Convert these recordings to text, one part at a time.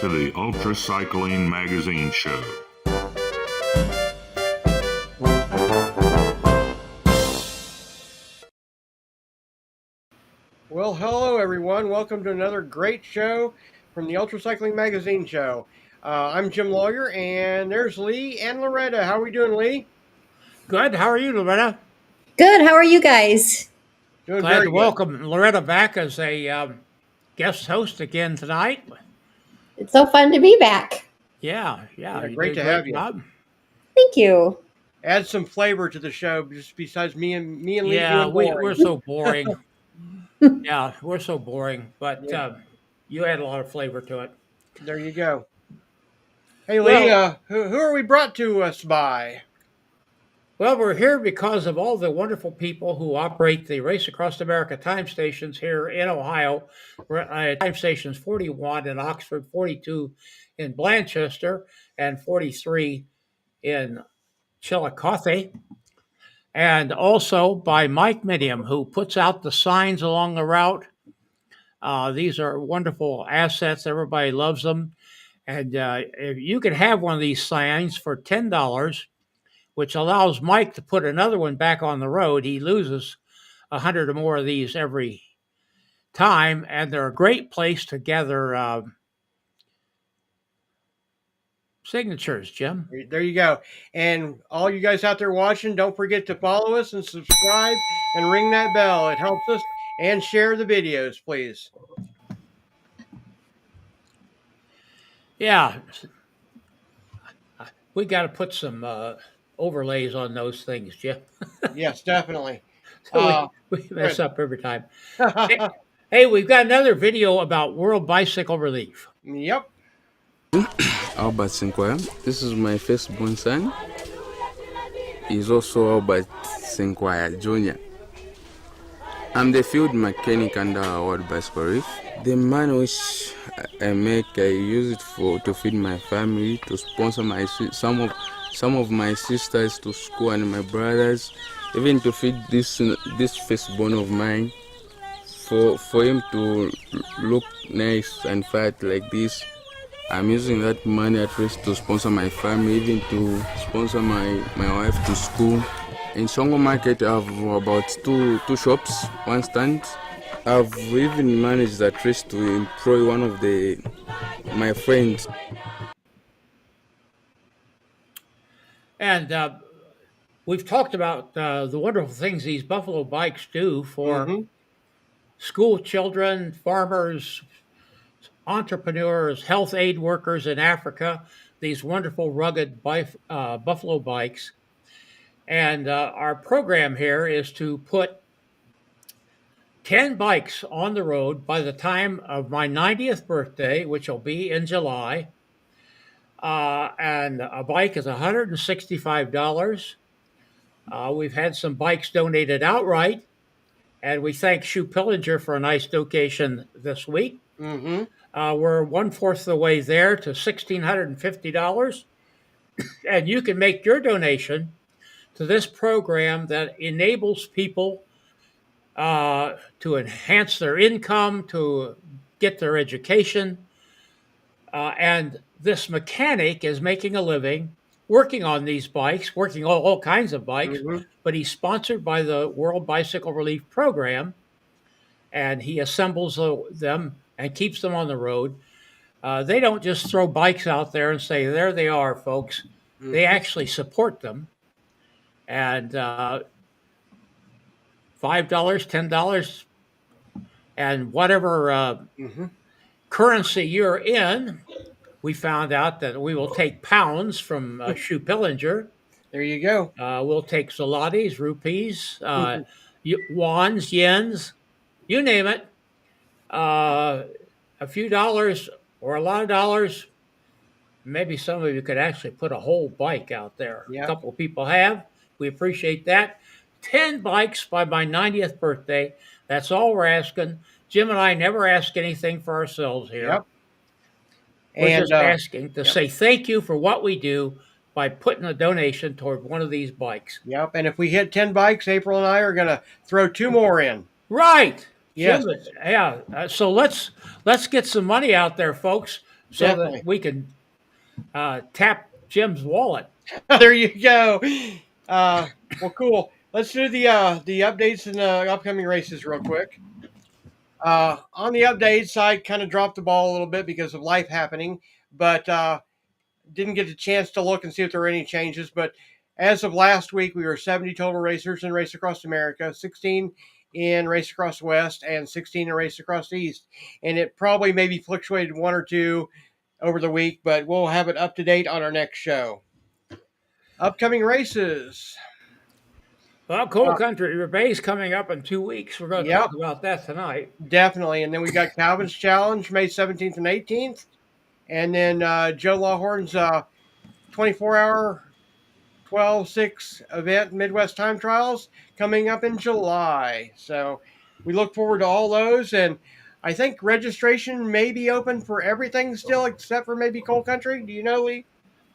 to the UltraCycling Magazine show. Well, hello everyone. Welcome to another great show from the UltraCycling Magazine show. I'm Jim Lawyer, and there's Lee and Loretta. How are we doing, Lee? Good. How are you, Loretta? Good. How are you guys? Doing Glad very to good. welcome Loretta back as a guest host again tonight. It's so fun to be back. Yeah, Yeah, great to have you. job. Thank you. Add some flavor to the show, just besides me and Lee Yeah, being boring. we're so boring. Yeah, we're so boring, but you add a lot of flavor to it. There you go. Hey, Lee, Well, who are we brought to us by? Well, we're here because of all the wonderful people who operate the Race Across America time stations here in Ohio. Time stations 41 in Oxford, 42 in Blanchester, and 43 in Chillicothe. And also by Mike Midium, who puts out the signs along the route. These are wonderful assets. Everybody loves them. And if you can have one of these signs for $10, which allows Mike to put another one back on the road. He loses 100 or more of these every time, and they're a great place to gather signatures, Jim. There you go. And all you guys out there watching, don't forget to follow us and subscribe and ring that bell. It helps us. And share the videos, please. Yeah. We got to put some overlays on those things, Jim. Yes, definitely. So we mess up every time. Hey, we've got another video about World Bicycle Relief. Yep. Albert Sinclair. This is my firstborn son. He's also Albert Sinclair Jr. I'm the field mechanic under World Bicycle Relief. The money which I make, I use it to feed my family, to sponsor some of my sisters to school and my brothers, even to feed this firstborn of mine, for him to look nice and fat like this. I'm using that money at least to sponsor my family, even to sponsor my wife to school. In Songo Market, I have about two shops, one stand. I've even managed at least to employ one of my friends. And we've talked about the wonderful things these Buffalo bikes do for school children, farmers, entrepreneurs, health aid workers in Africa, these wonderful rugged Buffalo bikes. And our program here is to put 10 bikes on the road by the time of my 90th birthday, which will be in July. And a bike is $165. We've had some bikes donated outright, and we thank Shoe Pillinger for a nice donation this week. Mm-hmm. We're 1/4 of the way there to $1,650. And you can make your donation to this program that enables people to enhance their income, to get their education. And this mechanic is making a living working on these bikes, working all kinds of bikes, but he's sponsored by the World Bicycle Relief Program, and he assembles them and keeps them on the road. They don't just throw bikes out there and say, there they are, folks. They actually support them. And $5, $10, and whatever currency you're in, we found out that we will take pounds from Shoe Pillinger. There you go. We'll take zlotys, rupees, wons, yens, you name it. A few dollars or a lot of dollars. Maybe some of you could actually put a whole bike out there. Yeah. A couple of people have. We appreciate that. 10 bikes by my 90th birthday. That's all we're asking. Jim and I never ask anything for ourselves here. Yep. We're just asking to say thank you for what we do by putting a donation toward one of these bikes. Yep. And if we hit 10 bikes, April and I are going to throw 2 more in. Right. Yes. Yeah. So let's get some money out there, folks. so that Definitely. we can tap Jim's wallet. There you go. Well, cool. Let's do the updates and the upcoming races real quick. On the updates, I kind of dropped the ball a little bit because of life happening, but didn't get the chance to look and see if there were any changes. But as of last week, we were 70 total racers in Race Across America, 16 in Race Across the West, and 16 in Race Across the East. And it probably maybe fluctuated one or two over the week, but we'll have it up to date on our next show. Upcoming races. Well, Cold Country Roubaix coming up in 2 weeks. We're going to Yep. talk about that tonight. Definitely. And then we got Calvin's Challenge, May 17th and 18th. And then Joe Lawhorn's 24-hour 12-6 event, Midwest Time Trials, coming up in July. So we look forward to all those. And I think registration may be open for everything still, except for maybe Cold Country. Do you know, Lee?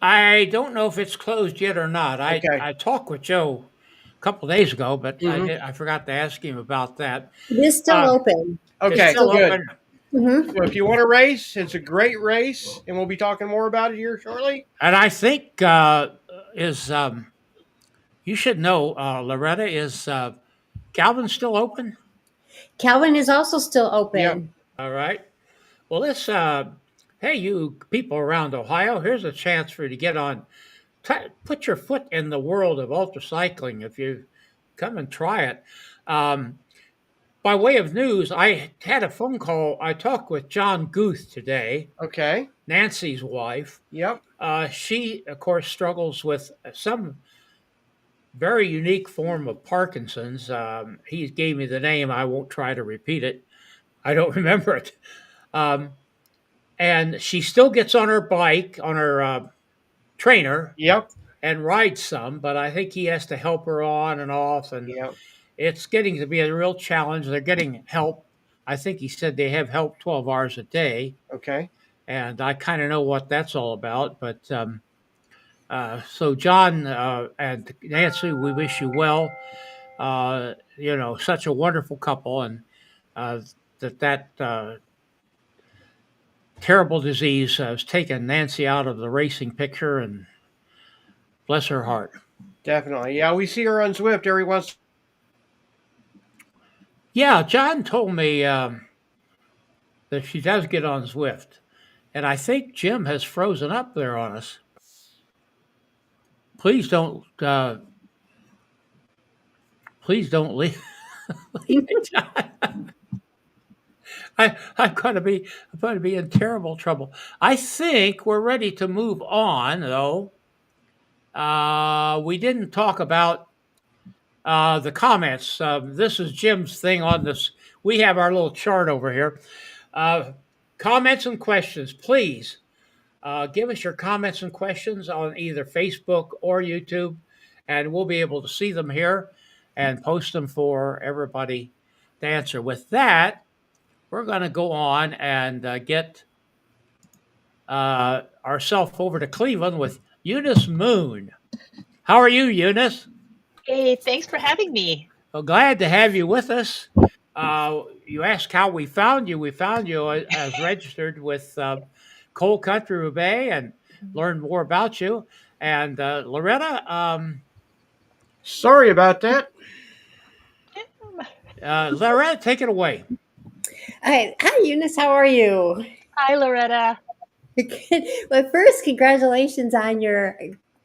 I don't know if it's closed yet or not. Okay. I talked with Joe a couple of days ago, but Mhm. I forgot to ask him about that. It is still open. Okay, It's still good. open. Hmm. So if you want to race, it's a great race, and we'll be talking more about it here shortly. And I think you should know, Loretta, is Calvin still open? Calvin is also still open. Yep. All right. Well, hey, you people around Ohio, here's a chance for you to get on, put your foot in the world of ultracycling if you come and try it. By way of news, I had a phone call. I talked with John Guth today, Okay. Nancy's wife. Yep. She, of course, struggles with some very unique form of Parkinson's. He gave me the name. I won't try to repeat it. I don't remember it. And she still gets on her bike, on her trainer, Yep. and rides some, but I think he has to help her on and off. And Yep. it's getting to be a real challenge. They're getting help. I think he said they have help 12 hours a day. Okay. And I kind of know what that's all about. But so, John and Nancy, we wish you well. Such a wonderful couple, and that terrible disease has taken Nancy out of the racing picture, and bless her heart. Definitely. Yeah, we see her on Zwift every once. Yeah, John told me that she does get on Zwift, and I think Jim has frozen up there on us. Please don't leave, leave it, John. I'm going to be in terrible trouble. I think we're ready to move on, though. We didn't talk about the comments. This is Jim's thing on this. We have our little chart over here. Comments and questions, please. Give us your comments and questions on either Facebook or YouTube, and we'll be able to see them here and post them for everybody to answer. With that, we're going to go on and get ourselves over to Cleveland with Eunice Moon. How are you, Eunice? Hey, thanks for having me. Well, glad to have you with us. You asked how we found you. We found you as registered with Cold Country Roubaix and learned more about you. And Loretta, Sorry about that. Loretta, take it away. Hi, Eunice. How are you? Hi, Loretta. Well, first, congratulations on your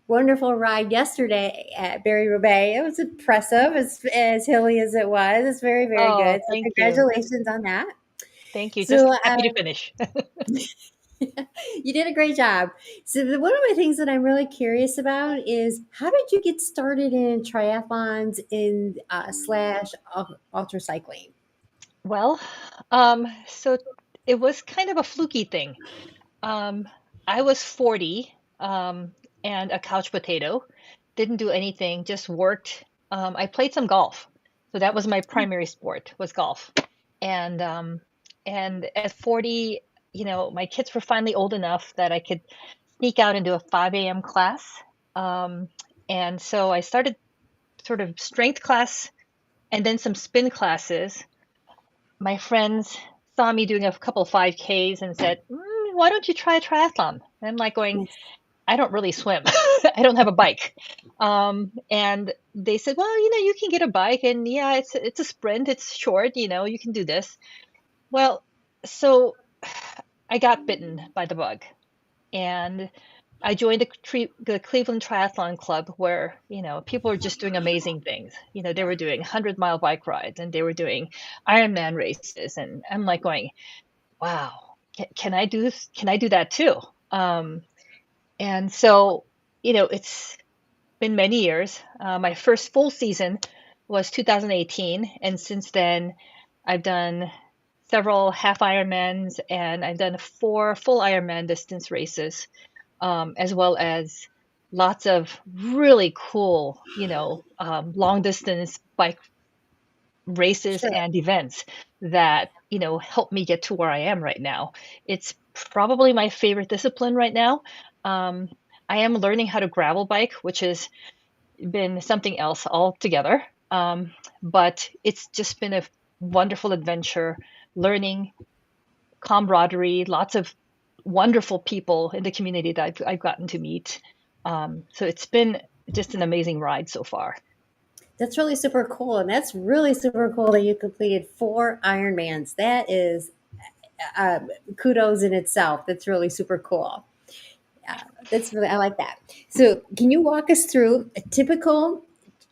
wonderful ride yesterday at Barry Roubaix. It was impressive, as hilly as it was. It's very, very good. So Thank congratulations on that. Thank you. So, Just happy to finish. You did a great job. So one of the things that I'm really curious about is how did you get started in triathlons in slash ultra cycling? Well, so it was kind of a fluky thing. I was 40 and a couch potato. Didn't do anything, just worked. I played some golf. So that was my primary sport, was golf. And at 40, my kids were finally old enough that I could sneak out and do a 5 a.m. class. And so I started sort of strength class and then some spin classes. My friends saw me doing a couple 5Ks and said, why don't you try a triathlon? And I'm like going, Yes. I don't really swim. I don't have a bike. And they said, well, you can get a bike, and yeah, it's a sprint. It's short. You can do this. Well, so I got bitten by the bug, and I joined the Cleveland Triathlon Club, where people are just doing amazing things. They were doing 100-mile bike rides, and they were doing Ironman races, and I'm like going, wow, can I do this? Can I do that too? And so, it's been many years. My first full season was 2018, and since then, I've done several half Ironmans, and I've done 4 full Ironman distance races, as well as lots of really cool, long distance bike races Sure. and events that, help me get to where I am right now. It's probably my favorite discipline right now. I am learning how to gravel bike, which has been something else altogether. But it's just been a wonderful adventure, learning camaraderie, lots of wonderful people in the community that I've gotten to meet. So it's been just an amazing ride so far. That's really super cool. And that's really super cool that you completed 4 Ironmans. That is uh, kudos in itself. That's really super cool. That's really, I like that. So, can you walk us through a typical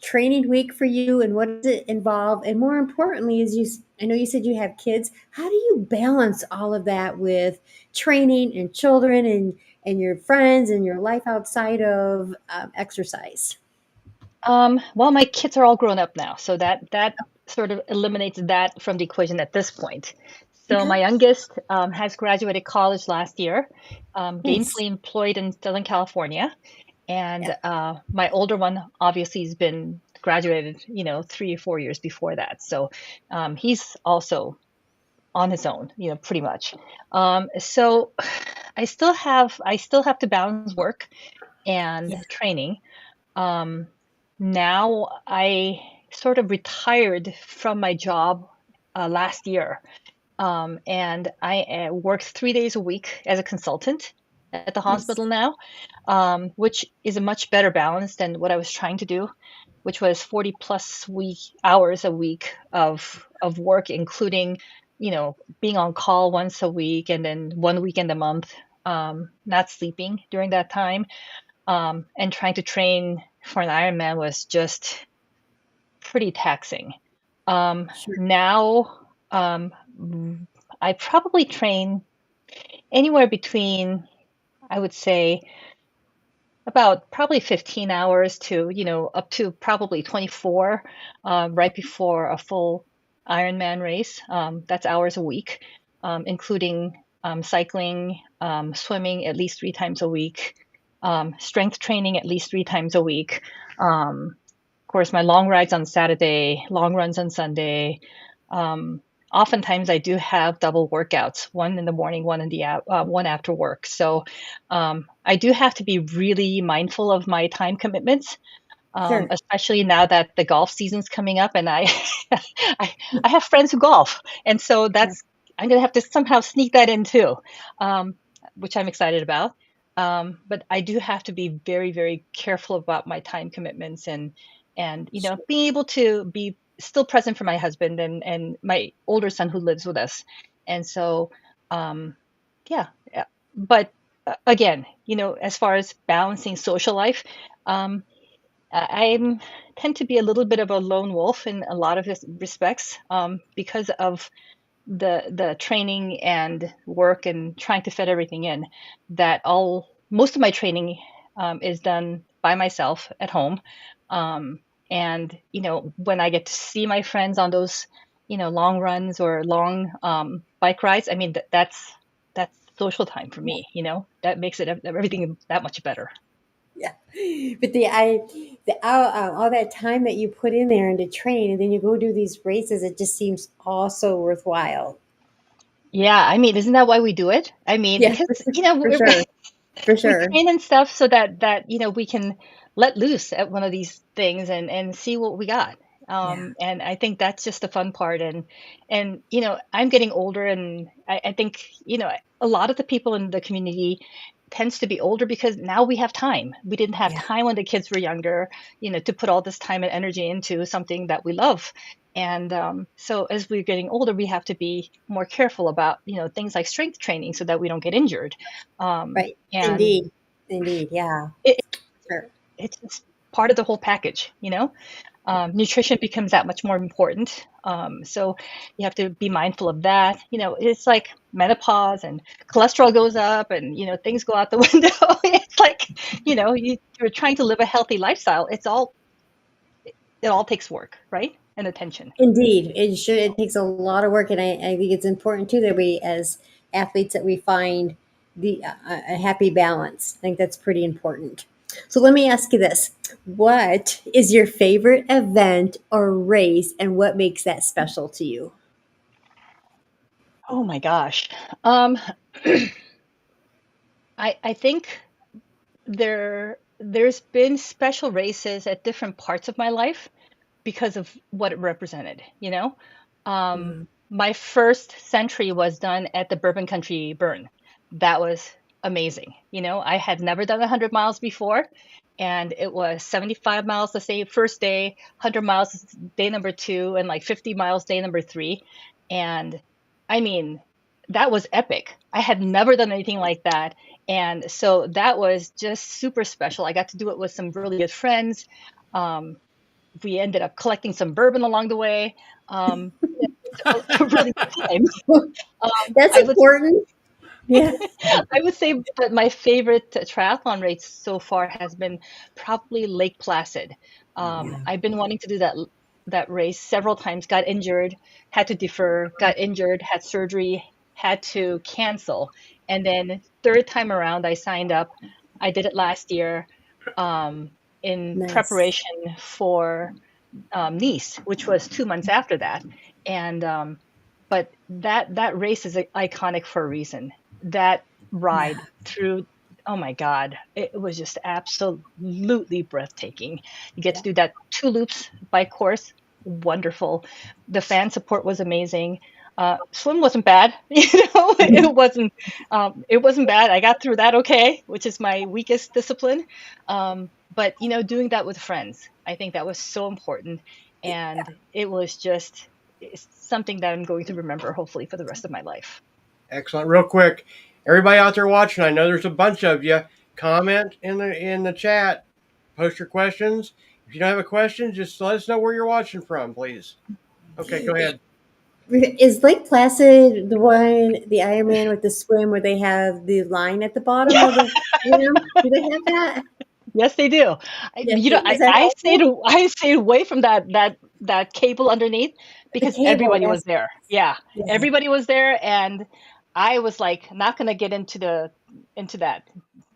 training week for you and what does it involve? And more importantly, I know you said you have kids. How do you balance all of that with training and children and your friends and your life outside of exercise? Well, my kids are all grown up now, so that sort of eliminates that from the equation at this point. So Okay, my youngest has graduated college last year, nice. gainfully employed in Southern California, Yeah, and my older one obviously has been graduated, 3 or 4 years before that. So he's also on his own, pretty much. So I still have to balance work and yeah, training. Um, Now I sort of retired from my job last year, and I work 3 days a week as a consultant at the nice. hospital now, which is a much better balance than what I was trying to do, which was 40 plus hours a week of work, including, being on call once a week and then 1 weekend a month, not sleeping during that time, and trying to train for an Ironman was just pretty taxing. Sure. Now, I probably train anywhere between, I would say, about probably 15 hours to, up to probably 24, right before a full Ironman race. That's hours a week, including cycling, swimming at least 3 times a week, strength training at least 3 times a week. Of course, my long rides on Saturday, long runs on Sunday. Um, Oftentimes, I do have double workouts, one in the morning, one after work. So I do have to be really mindful of my time commitments, Sure. especially now that the golf season's coming up, and I, I have friends who golf, and so Yeah. I'm gonna have to somehow sneak that in too, um, which I'm excited about. But I do have to be very, very careful about my time commitments, and being able to be still present for my husband and my older son who lives with us. And so, yeah, but again, as far as balancing social life, um, I tend to be a little bit of a lone wolf in a lot of respects, because of the training and work and trying to fit everything in. That all Most of my training is done by myself at home, um, and when I get to see my friends on those long runs or long bike rides, I mean that's social time for me. That makes it everything that much better. Yeah, but all that time that you put in there and to train, and then you go do these races, it just seems all so worthwhile. Yeah, I mean, isn't that why we do it? I mean, Yeah, because for sure, for we sure. train and stuff so that we can let loose at one of these things and see what we got. And I think that's just the fun part. And I'm getting older, and I think a lot of the people in the community tends to be older because now we have time. We didn't have Yeah. time when the kids were younger, to put all this time and energy into something that we love. And so as we're getting older, we have to be more careful about things like strength training so that we don't get injured. Right. And Indeed. Yeah. it, Sure. it's just part of the whole package. Nutrition becomes that much more important. So you have to be mindful of that. It's like menopause and cholesterol goes up and, things go out the window. It's like, you're trying to live a healthy lifestyle. It all takes work, right? And attention. Indeed, it should. It takes a lot of work, and I think it's important too that we, as athletes, that we find a happy balance. I think that's pretty important. So let me ask you this: what is your favorite event or race, and what makes that special to you? Oh my gosh. Um, I think there's been special races at different parts of my life because of what it represented, Um, Mm, my first century was done at the Bourbon Country Burn. That was amazing. I had never done 100 miles before, and it was 75 miles the same first day, 100 miles day number 2, and like 50 miles day number 3. And I mean, that was epic. I had never done anything like that. And so that was just super special. I got to do it with some really good friends. Um, we ended up collecting some bourbon along the way. It's a really good time. that's I would important. Yeah. I would say that my favorite triathlon race so far has been probably Lake Placid. Yeah. I've been wanting to do that race several times. Got injured, had to defer. Got injured, had surgery, had to cancel, and then third time around, I signed up. I did it last year um, in Nice. preparation for Nice, which was 2 months after that. And but that race is iconic for a reason. That Yeah. ride through, oh my God, it was just absolutely breathtaking. You get to do that 2 loops by course, wonderful. The fan support was amazing. Swim wasn't bad, it wasn't bad. I got through that okay, which is my weakest discipline. But doing that with friends, I think that was so important, and it was just it's something that I'm going to remember hopefully for the rest of my life. Excellent. Real quick, everybody out there watching, I know there's a bunch of you. Comment in the chat. Post your questions. If you don't have a question, just let us know where you're watching from, please. Okay, go ahead. Is Lake Placid the Ironman with the swim where they have the line at the bottom of the swim? Do they have that? Yes, they do. Yes. I, Is that I stayed also I stayed away from that cable underneath the because cable? everybody was Yes. there. Yeah, Yeah. everybody was there, and I was like not gonna get into that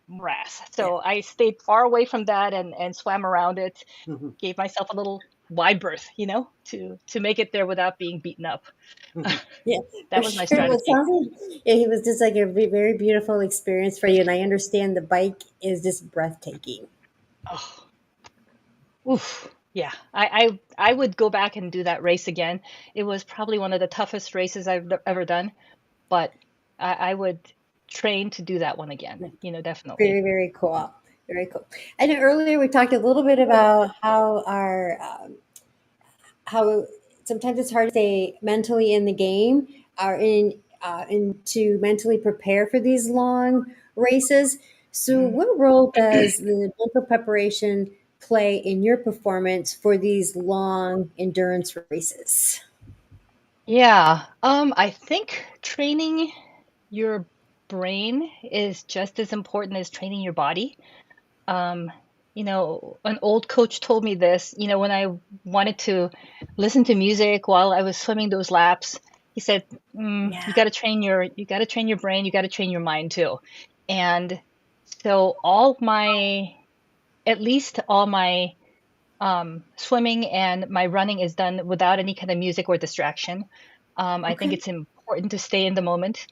morass. Yeah. So I stayed far away from that and swam around it. Mhm. Gave myself a little wide berth, to make it there without being beaten up. Mhm. Yeah, for That was my sure. Well, it strategy. sounds like it was just like a very beautiful experience for you, and I understand the bike is just breathtaking. Oh, oof. Yeah, I would go back and do that race again. It was probably one of the toughest races I've ever done, but I would train to do that one again, definitely. Very cool. Very cool. I know earlier we talked a little bit about how how sometimes it's hard to stay mentally in the game or in to mentally prepare for these long races. So, what role does the mental preparation play in your performance for these long endurance races? Yeah, I think training your brain is just as important as training your body. Um, an old coach told me this, when I wanted to listen to music while I was swimming those laps. He said, Yeah. you got to train your brain, you got to train your mind too. And so at least all my swimming and my running is done without any kind of music or distraction. I think Okay. it's important to stay in the moment.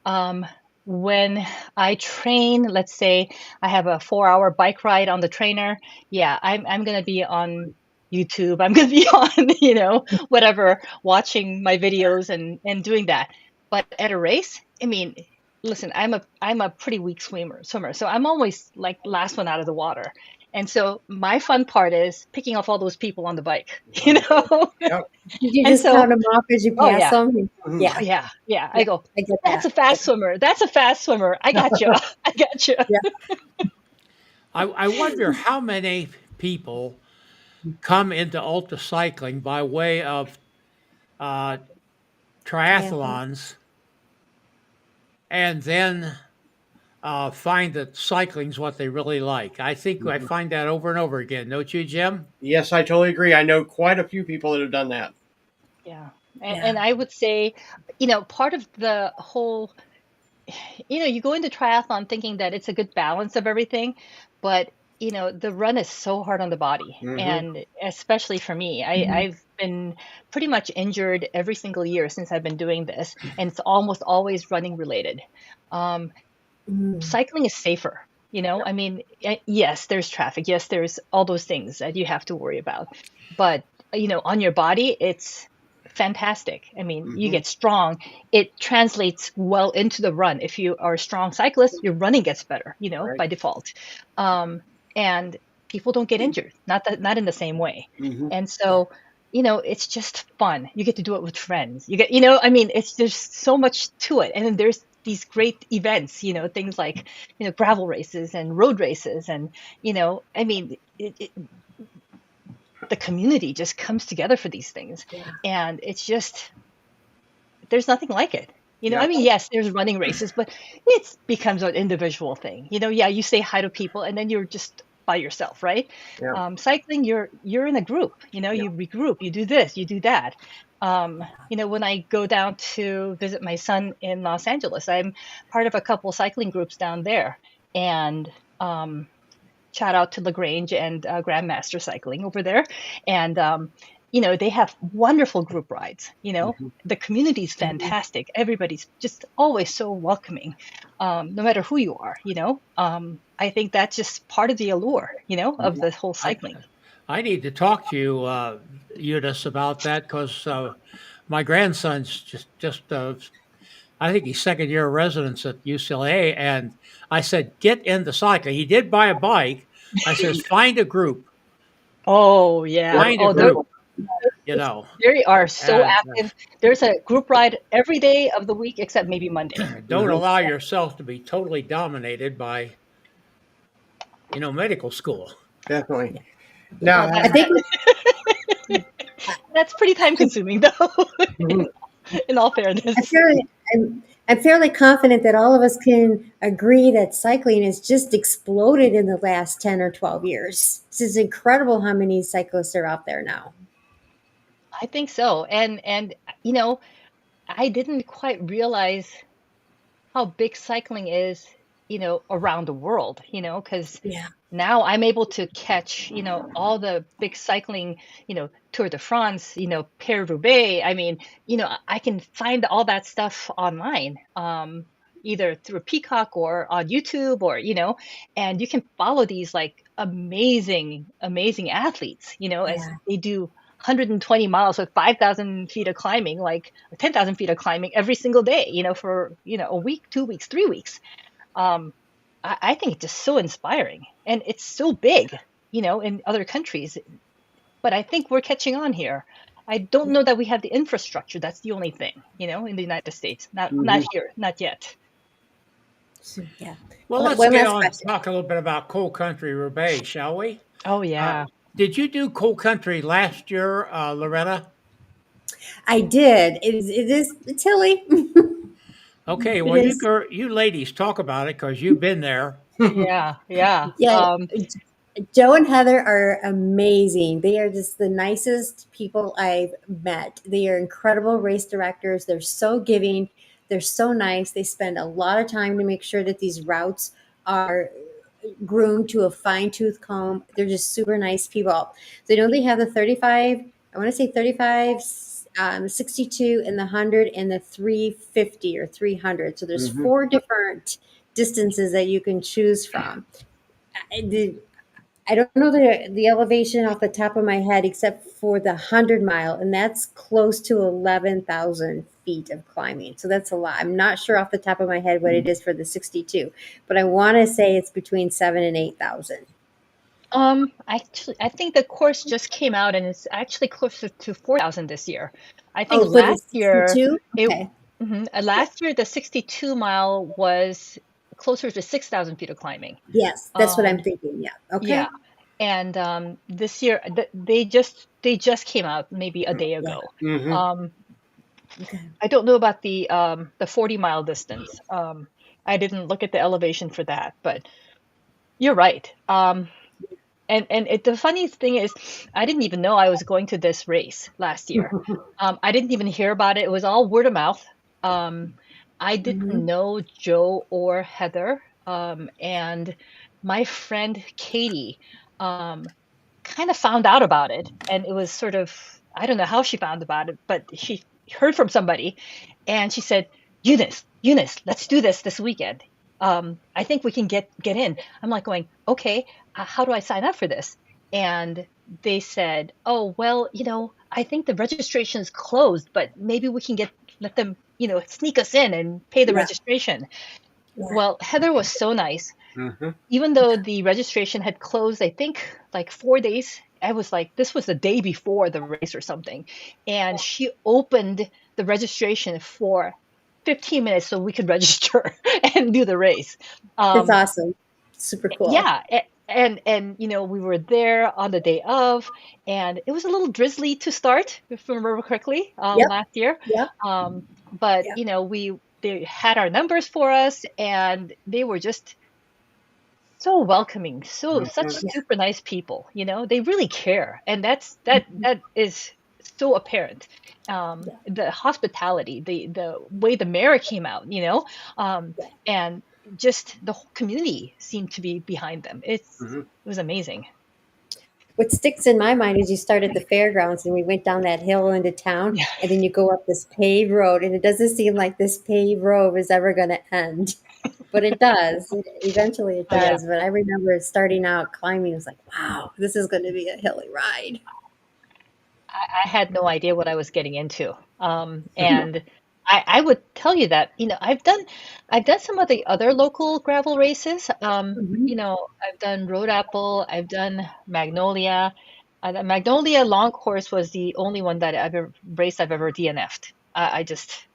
Um, when I train, let's say I have a 4-hour bike ride on the trainer, yeah, I'm gonna be on YouTube. I'm going to be on, whatever, watching my videos and doing that. But at a race, I mean, listen, I'm a pretty weak swimmer, so I'm always like last one out of the water. And so my fun part is picking off all those people on the bike, Yep. Did you And just count so, them off as you oh pass yeah, them? Mhm. Yeah, oh yeah, yeah. I yeah, go, I get that's that. a fast swimmer. That's a fast swimmer. I got you. I got you. Yeah. I wonder how many people come into ultra cycling by way of uh, Triathlon. triathlons and then find that cycling's what they really like. I think I Mhm. find that over and over again. Don't you, Jim? Yes, I totally agree. I know quite a few people that have done that. Yeah. Yeah. And I would say, part of the whole, you go into triathlon thinking that it's a good balance of everything, but the run is so hard on the body, Hmm. and especially for me, Mhm. I've been pretty much injured every single year since I've been doing this, and it's almost always running related. Um, Mm. Cycling is safer. I mean, yes, there's traffic. Yes, there's all those things that you have to worry about. But, on your body, it's fantastic. I mean, you Hmm. get strong. It translates well into the run. If you are a strong cyclist, your running gets better, Right. by default. Um, and people don't get injured, not in the same way. Hmm. And Yeah. so, it's just fun. You get to do it with friends. You get, I mean, there's so much to it. And then there's these great events, things like, gravel races and road races. And, I mean, the community just comes together for these things. Yeah. And it's just, there's nothing like it. I Yeah. mean, yes, there's running races, but it becomes an individual thing. Yeah, you say hi to people and then you're just by yourself, right? Yeah. Cycling, you're in a group. Yeah. You regroup, you do this, you do that. When I go down to visit my son in Los Angeles, I'm part of a couple cycling groups down there, and shout out to Lagrange and Grandmaster Cycling over there. And, they have wonderful group rides. Hmm. The community's Mhm. fantastic. Everybody's just always so welcoming, no matter who you are. I think that's just part of the allure, of the whole I, cycling. I need to talk to you, Eunice, about that because my grandson's just I think he's second year residence at UCLA, and I said get into cycling. He did buy a bike. I says find a group, Oh yeah. find a Oh, they're group, you know, they are so and active. There's a group ride every day of the week except maybe Monday. don't Hmm. allow yourself to be totally dominated by medical school. Definitely. Well, Now, I think that's pretty time consuming though, mhm. in all I'm fairness. fairly, I'm fairly confident that all of us can agree that cycling has just exploded in the last 10 or 12 years. This is incredible how many cyclists are out there now. I think so. And you know, I didn't quite realize how big cycling is, around the world, because Yeah. now I'm able to catch, all the big cycling, Tour de France, Paris-Roubaix. I mean, I can find all that stuff online, either through Peacock or on YouTube or, and you can follow these like amazing, amazing athletes, as Yeah. they do 120 miles with 5,000 feet of climbing, like 10,000 feet of climbing every single day, for, a week, 2 weeks, 3 weeks. Um, I think it's just so inspiring, and it's so big, in other countries. But I think we're catching on here. I don't know that we have the infrastructure. That's the only thing, in the United States. Not Mhm. here, not yet. Yeah. Well, let's One get last on to question. talk a little bit about cold country Roubaix, shall we? Oh Uh, yeah. did you do cold country last year, Loretta? I did. It is hilly. Okay, It well, is. you ladies talk about it because you've been there. Yeah, yeah. Yeah. Joe and Heather are amazing. They are just the nicest people I've met. They are incredible race directors. They're so giving. They're so nice. They spend a lot of time to make sure that these routes are groomed to a fine tooth comb. They're just super nice people. So, they have the 35, I want to say 35, 62, and the 100 and the 350 or 300. So there's four different distances that you can choose from. I, I don't know the elevation off the top of my head except for the 100 mile, and that's close to 11,000 feet of climbing. So that's a lot. I'm not sure off the top of my head what it is for the 62, but I want to say it's between 7 and 8,000. I think the course just came out and it's actually closer to 4,000 this year. I think Oh, for the last year 62? it Okay. Yeah. last year the 62 mile was closer to 6,000 feet of climbing. Yes, that's what I'm Um, thinking. Yeah. yeah, Okay. and this year they just came out maybe a day Yeah. ago. Mm-hmm. Um, Okay. I don't know about the 40-mile distance. I didn't look at the elevation for that, but you're right. The funny thing is, I didn't even know I was going to this race last year. I didn't even hear about it. It was all word of mouth. Um, I didn't Hmm. know Joe or Heather. And my friend Katie kind of found out about it. And it was sort of, I don't know how she found about it, but she heard from somebody and she said, Eunice, let's do this weekend. I think we can get in. I'm like going, okay, how do I sign up for this? And they said, oh, well, I think the registration is closed, but maybe we can let them, sneak us in and pay the Yeah. registration. Yeah. Well, Heather was so nice. Mm-hmm. Even though the registration had closed, I think like 4 days, I was like, this was the day before the race or something. And she opened the registration for 15 minutes so we could register and do the race. That's Um, awesome. Super cool. yeah, and we were there on the day of, and it was a little drizzly to start, if I remember correctly, Yep. last year. Yep. But Yep. they had our numbers for us, and they were just so welcoming, such Mm-hmm. Yeah. super nice people. They really care, and that is so apparent. Yeah. The hospitality, the way the mayor came out, Yeah. and just the whole community seemed to be behind them. It Mm-hmm. was amazing. What sticks in my mind is you start at the fairgrounds and we went down that hill into town, Yeah, and then you go up this paved road, and it doesn't seem like this paved road is ever going to end, but it does. Eventually, it oh yeah. does. But I remember starting out climbing. It was like, wow, this is going to be a hilly ride. I had no idea what I was getting into. And I would tell you that, I've done some of the other local gravel races. Mhm. I've done Road Apple, I've done Magnolia. The Magnolia long course was the only one that I've ever DNF'd. I just,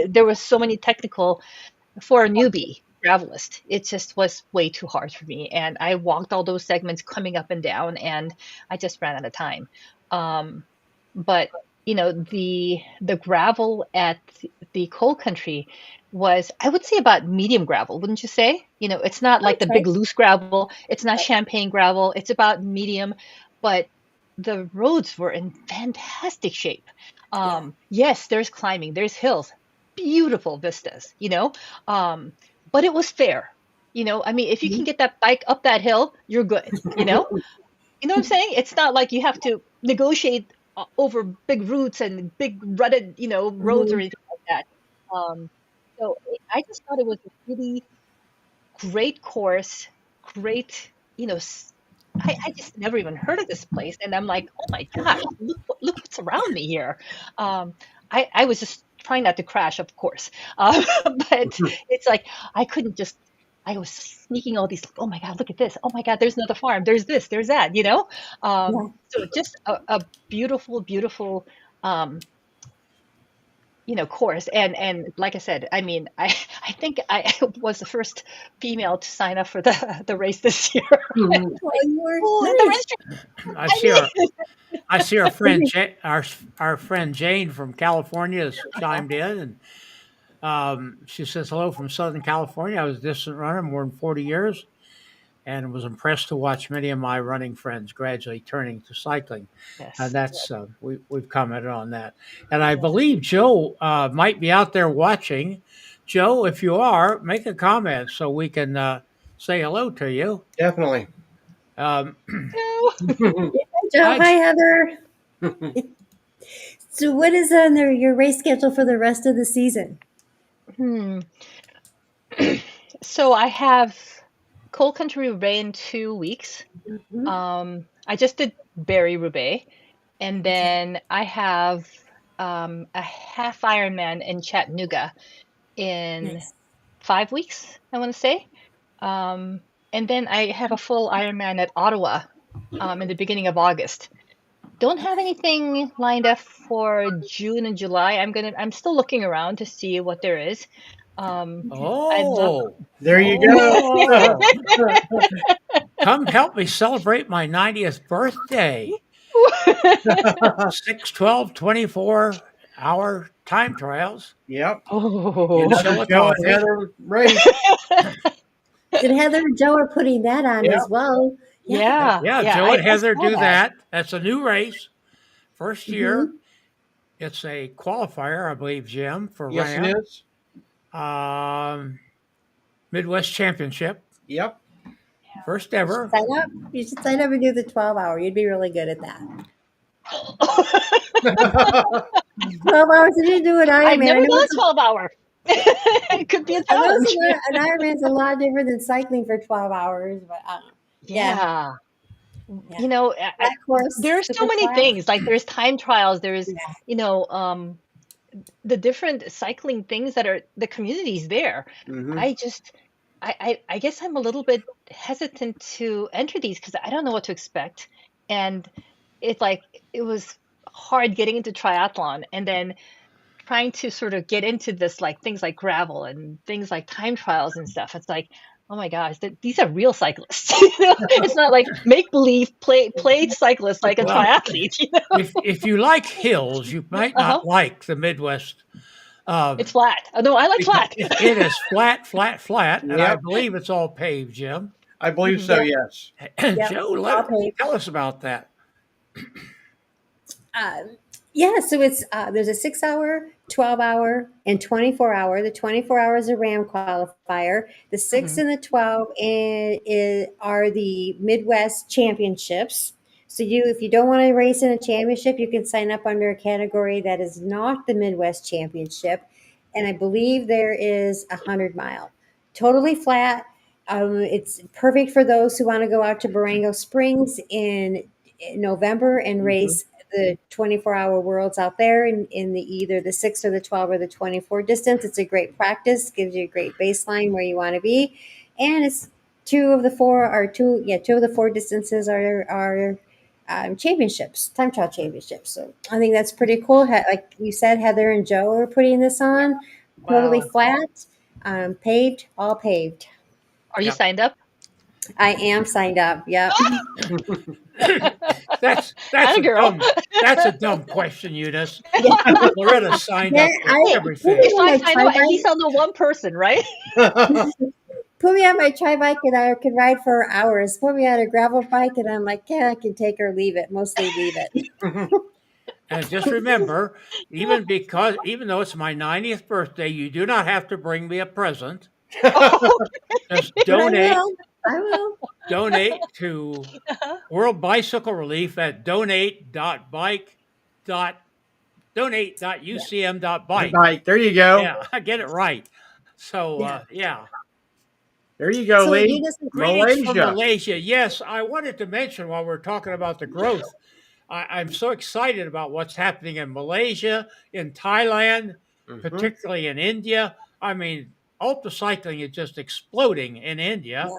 there was so many technical for a newbie gravelist. It just was way too hard for me. And I walked all those segments coming up and down, and I just ran out of time. Um, but the gravel at the coal country was, I would say, about medium gravel, wouldn't you say? It's not like the Okay. big loose gravel. It's not champagne gravel. It's about medium, but the roads were in fantastic shape. Yeah. Yes, there's climbing, there's hills, beautiful vistas, um, but it was fair. I mean, if you can Mhm. get that bike up that hill, you're good. You know what I'm saying? It's not like you have to negotiate over big routes and big rutted, roads or Mhm. anything like that. Um, so I just thought it was a really great course, great, I just never even heard of this place, and I'm like, oh my gosh, look what's around me here. Um, I was just trying not to crash, of course, but it's like I couldn't just. I was sneaking all these. Oh my God, look at this! Oh my God, there's another farm. There's this. There's that. Yeah. So just a beautiful, beautiful. Um, course. And like I said, I mean, I think I was the first female to sign up for the race this year. I Mm-hmm. was Well, like, you were oh, the nice. registration. I I see our mean, I see our friend our friend Jane from California has chimed in, and she says hello from Southern California. I was a distant runner more than 40 years, and was impressed to watch many of my running friends gradually turning to cycling. And yes, that's we've commented on that. And I yes. believe Joe might be out there watching. Joe, if you are, make a comment so we can say hello to you. Definitely. Um, No. Hi, Joe. I Hi, Heather. So, what is on your race schedule for the rest of the season? Hmm. So I have cold country Roubaix in 2 weeks. Mhm. I just did Barry Roubaix, and Okay. then I have a half Ironman in Chattanooga in Nice. 5 weeks, I want to say. Um, and then I have a full Ironman at Ottawa in the beginning of August. Don't have anything lined up for June and July. I'm still looking around to see what there is. I'd love. Oh, There you go. oh, come help me celebrate my 90th birthday. 6, 12, 24-hour time trials Yep. in Oh, Another Joe and Chillicothe. Heather race. And Heather and Joe are putting that on Yep. as well. Yeah. Yeah, yeah, Joe and I Heather saw do that. that. That's a new race. First year. Hmm. It's a qualifier, I believe, Jim, for Yes, it RAM. is. Midwest Championship. Yep. First ever. Sign up. You should sign up and do the 12-hour. You'd be really good at that. 12 hours. Did you do an I've Ironman? never I know done it's a 12-hour. It could be a I know challenge. it's an Ironman's a lot different than cycling for 12 hours, but yeah. Yeah. Yeah. You know, Flat course, there are so super many flat. things. Like there's time trials, there's, Yeah. you know, the different cycling things that are the communities there. Mhm. I guess I'm a little bit hesitant to enter these because I don't know what to expect. And it's like it was hard getting into triathlon and then trying to sort of get into this like things like gravel and things like time trials and stuff. It's like, oh my gosh, these are real cyclists. It's not like make believe play cyclists like a Well, triathlete. if you like hills, you might Uh-huh. not like the Midwest. It's flat. Oh, no, I like Because flat. it is flat, flat, flat, and I Yep. believe it's all paved, Jim. I believe so. Yep. Yes. And Yep. Joe, All paved. tell us about that. Yeah, so it's there's a 6-hour, 12-hour, and 24-hour. The 24-hour is a RAM qualifier. The 6 Mhm. and the 12 are the Midwest Championships. So if you don't want to race in a championship, you can sign up under a category that is not the Midwest Championship. And I believe there is 100-mile, totally flat. It's perfect for those who want to go out to Durango Springs in November and race the 24-hour worlds out there in the either the 6 or the 12 or the 24 distance. It's a great practice, gives you a great baseline where you want to be. And it's two of the four distances are championships, time trial championships. So I think that's pretty cool. Like you said, Heather and Joe are putting this on. Totally Wow. flat, paved, all paved. Are you Yep. signed up? I am signed up. Yep. That's Atta girl. that's a dumb question, Eunice. Yeah. Loretta signed Yeah, up for I- everything. If I my sign up, at tri-bike. least I'll know one person, right? Put me on my tri-bike and I can ride for hours. Put me on a gravel bike and I'm like, yeah, I can take or leave it. Mostly leave it. And just remember, even though it's my 90th birthday, you do not have to bring me a present. Just But donate I will. donate to World Bicycle Relief at donate.ucm.bike. Bike. There you go. Yeah, I get it right. So yeah. There you go, So Lee. Eunice, Greetings from Malaysia. Malaysia. Yes, I wanted to mention while we're talking about the growth, I'm so excited about what's happening in Malaysia, in Thailand, Mhm. particularly in India. I mean, ultracycling is just exploding in India. Yeah.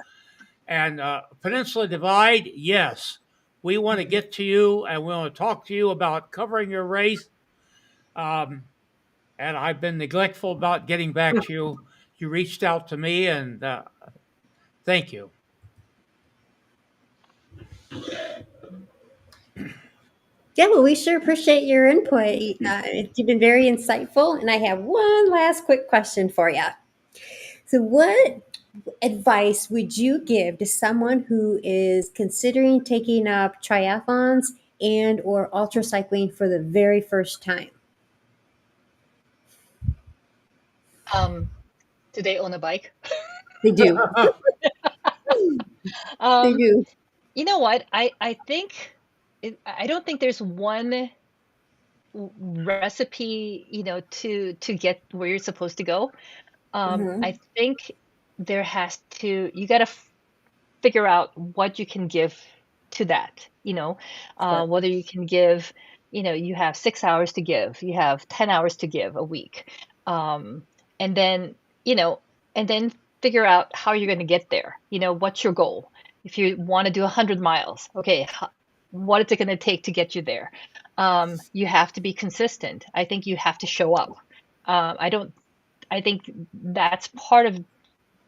And Peninsula Divide, yes, we want to get to you and we want to talk to you about covering your race. And I've been neglectful about getting back to you. You reached out to me, and thank you. yeah, well, we sure appreciate your input. You've been very insightful. And I have one last quick question for you. So, what advice would you give to someone who is considering taking up triathlons and or ultracycling for the very first time? Do they own a bike? They do. They Um, do. you know what? I think I don't think there's one recipe, to get where you're supposed to go. Mhm. I think there has to you got to figure out what you can give to that, whether you can give, you have 6 hours to give, you have 10 hours to give a week. And then, and then figure out how you're going to get there. What's your goal? If you want to do 100 miles, okay, what is it going to take to get you there? You have to be consistent. I think you have to show up. I think that's part of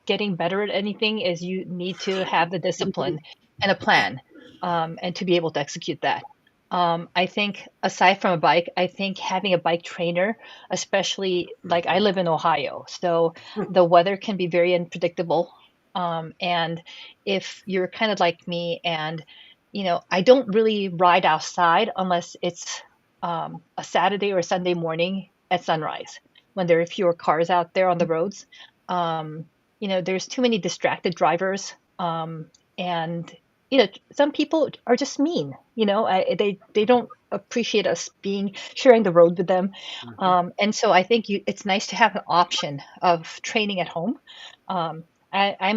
getting better at anything is you need to have the discipline and a plan, and to be able to execute that. I think aside from a bike, I think having a bike trainer, especially like I live in Ohio, so the weather can be very unpredictable. And if you're kind of like me and, I don't really ride outside unless it's a Saturday or a Sunday morning at sunrise when there are fewer cars out there on the roads. There's too many distracted drivers. And some people are just mean, they don't appreciate us sharing the road with them. And so I think it's nice to have an option of training at home. I'm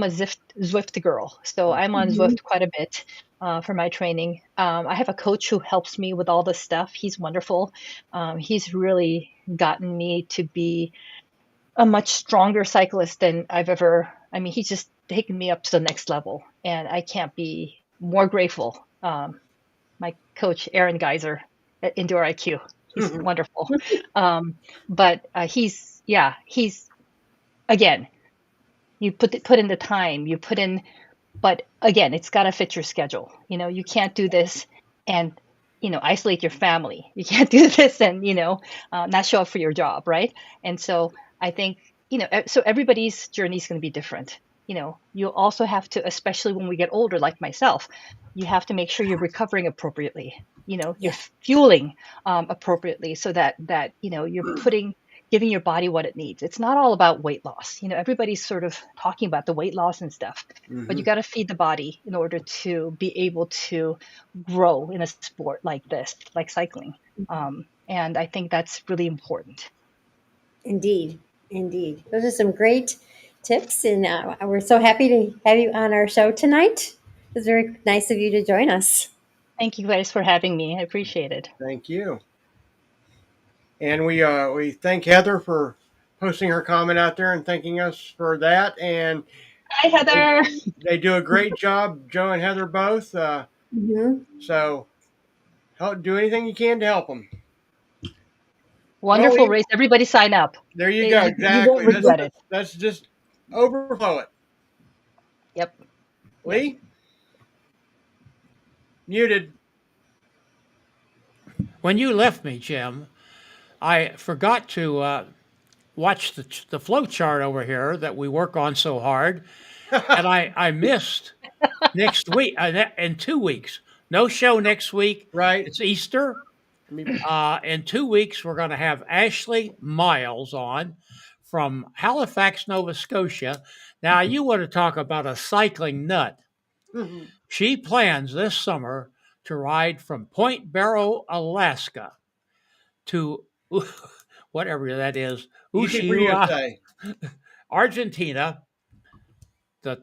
a Zwift girl, so I'm on Zwift quite a bit for my training. I have a coach who helps me with all this stuff. He's wonderful. He's really gotten me to be a much stronger cyclist than he's just taken me up to the next level, and I can't be more grateful. My coach, Aaron Geyser at Indoor IQ, he's wonderful. But he's again, you put in the time, but again, it's got to fit your schedule. You can't do this and, isolate your family. You can't do this and, not show up for your job. Right. And so I think, so everybody's journey is going to be different. You also have to, especially when we get older, like myself, you have to make sure you're recovering appropriately, you're fueling appropriately so that, you're giving your body what it needs. It's not all about weight loss. Everybody's sort of talking about the weight loss and stuff, but you got to feed the body in order to be able to grow in a sport like this, like cycling. And I think that's really important. Indeed. Those are some great tips, and we're so happy to have you on our show tonight. It was very nice of you to join us. Thank you guys for having me. I appreciate it. Thank you. And we thank Heather for posting her comment out there and thanking us for that. And hi, Heather. They do a great job, Joe and Heather both. So do anything you can to help them. Wonderful race. Everybody sign up. There you go. Exactly. You won't regret it. Let's just overflow it. Yep. Lee? Muted. When you left me, Jim, I forgot to watch the flow chart over here that we work on so hard, and I missed next week. In 2 weeks, no show next week. Right. It's Easter. In 2 weeks, we're going to have Ashley Miles on from Halifax, Nova Scotia. Now, you want to talk about a cycling nut. She plans this summer to ride from Point Barrow, Alaska to whatever that is, Ushuaia, Argentina, the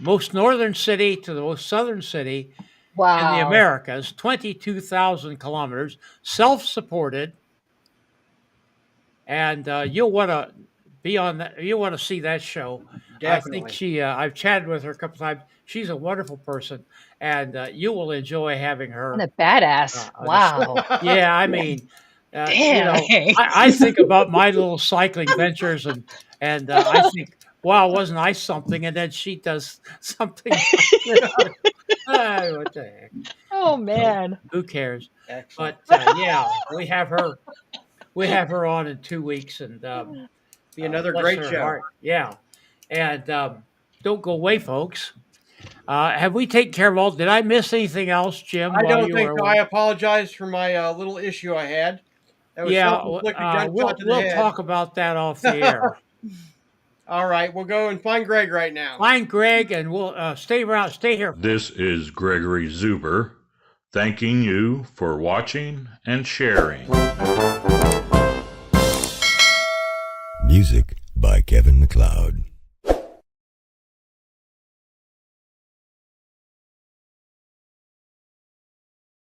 most northern city to the most southern city in the Americas, 22,000 kilometers, self-supported. And you'll want to be on that. You'll want to see that show. Definitely. I think I've chatted with her a couple times. She's a wonderful person, and you will enjoy having her. And a badass. Wow. Yeah, I mean, I think about my little cycling ventures, and I think, wow, wasn't I something? And then she does something. What the heck? Oh man. Who cares? Excellent. But yeah, we have her. We have her on in 2 weeks, and be another great show. Heart. Yeah, and don't go away, folks. Have we taken care of all? Did I miss anything else, Jim? I don't think so. I apologize for my little issue I had. That was we'll talk about that off the air. All right, we'll go and find Greg right now. Find Greg, and we'll stay around. Stay here. This is Gregory Zuber, thanking you for watching and sharing. Music by Kevin MacLeod.